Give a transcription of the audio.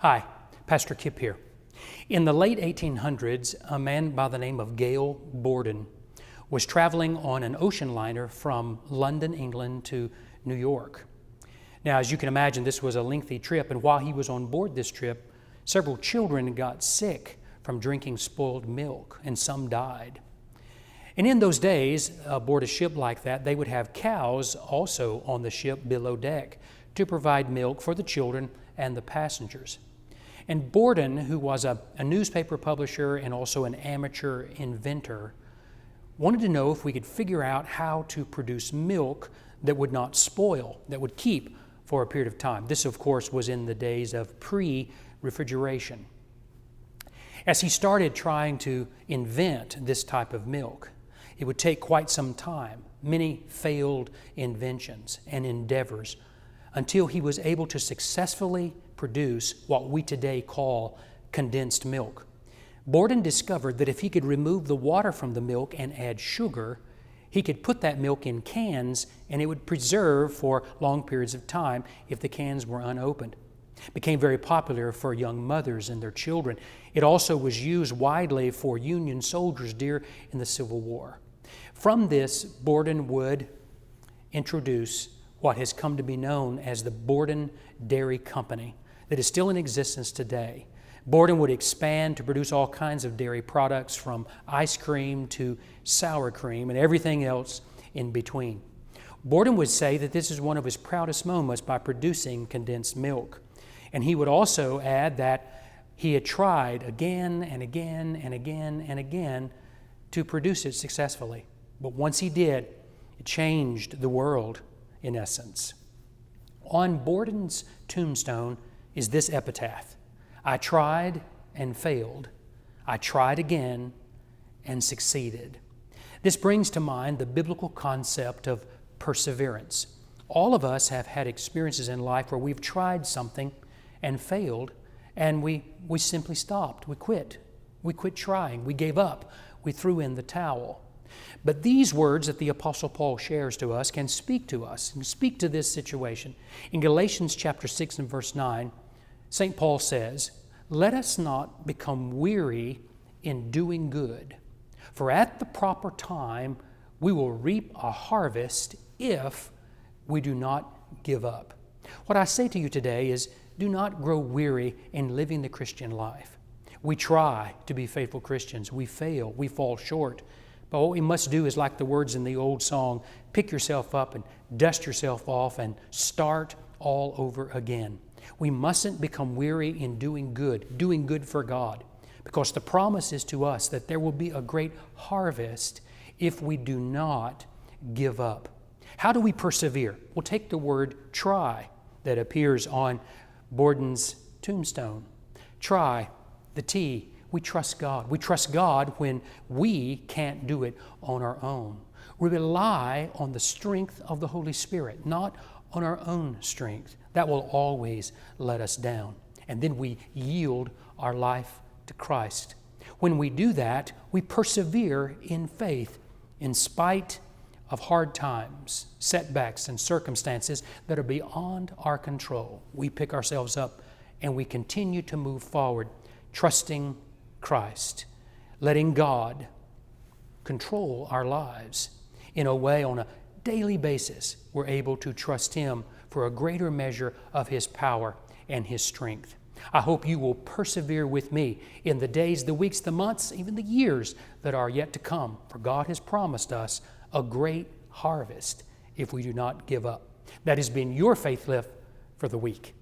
Hi, Pastor Kip here. In the late 1800s, a man by the name of Gail Borden was traveling on an ocean liner from London, England to New York. Now, as you can imagine, this was a lengthy trip, and while he was on board this trip, several children got sick from drinking spoiled milk, and some died. And in those days, aboard a ship like that, they would have cows also on the ship below deck to provide milk for the children and the passengers. And Borden, who was a newspaper publisher and also an amateur inventor, wanted to know if we could figure out how to produce milk that would not spoil, that would keep for a period of time. This, of course, was in the days of pre-refrigeration. As he started trying to invent this type of milk, it would take quite some time, many failed inventions and endeavors, until he was able to successfully produce what we today call condensed milk. Borden discovered that if he could remove the water from the milk and add sugar, he could put that milk in cans and it would preserve for long periods of time if the cans were unopened. It became very popular for young mothers and their children. It also was used widely for Union soldiers during the Civil War. From this, Borden would introduce what has come to be known as the Borden Dairy Company that is still in existence today. Borden would expand to produce all kinds of dairy products, from ice cream to sour cream and everything else in between. Borden would say that this is one of his proudest moments by producing condensed milk. And he would also add that he had tried again and again and again and again to produce it successfully. But once he did, it changed the world in essence. On Borden's tombstone is this epitaph: "I tried and failed. I tried again and succeeded." This brings to mind the biblical concept of perseverance. All of us have had experiences in life where we've tried something and failed, and we simply stopped. We quit. We quit trying. We gave up. We threw in the towel. But these words that the Apostle Paul shares to us can speak to us and speak to this situation. In Galatians chapter 6 and verse 9, St. Paul says, "Let us not become weary in doing good, for at the proper time we will reap a harvest if we do not give up." What I say to you today is, do not grow weary in living the Christian life. We try to be faithful Christians. We fail. We fall short. But what we must do is, like the words in the old song, pick yourself up and dust yourself off and start all over again. We mustn't become weary in doing good for God, because the promise is to us that there will be a great harvest if we do not give up. How do we persevere? Well, take the word try that appears on Borden's tombstone. Try, the T. We trust God. We trust God when we can't do it on our own. We rely on the strength of the Holy Spirit, not on our own strength. That will always let us down. And then we yield our life to Christ. When we do that, we persevere in faith in spite of hard times, setbacks, and circumstances that are beyond our control. We pick ourselves up and we continue to move forward, trusting Christ, letting God control our lives in a way on a daily basis. We're able to trust Him for a greater measure of His power and His strength. I hope you will persevere with me in the days, the weeks, the months, even the years that are yet to come, for God has promised us a great harvest if we do not give up. That has been your Faithlift for the week.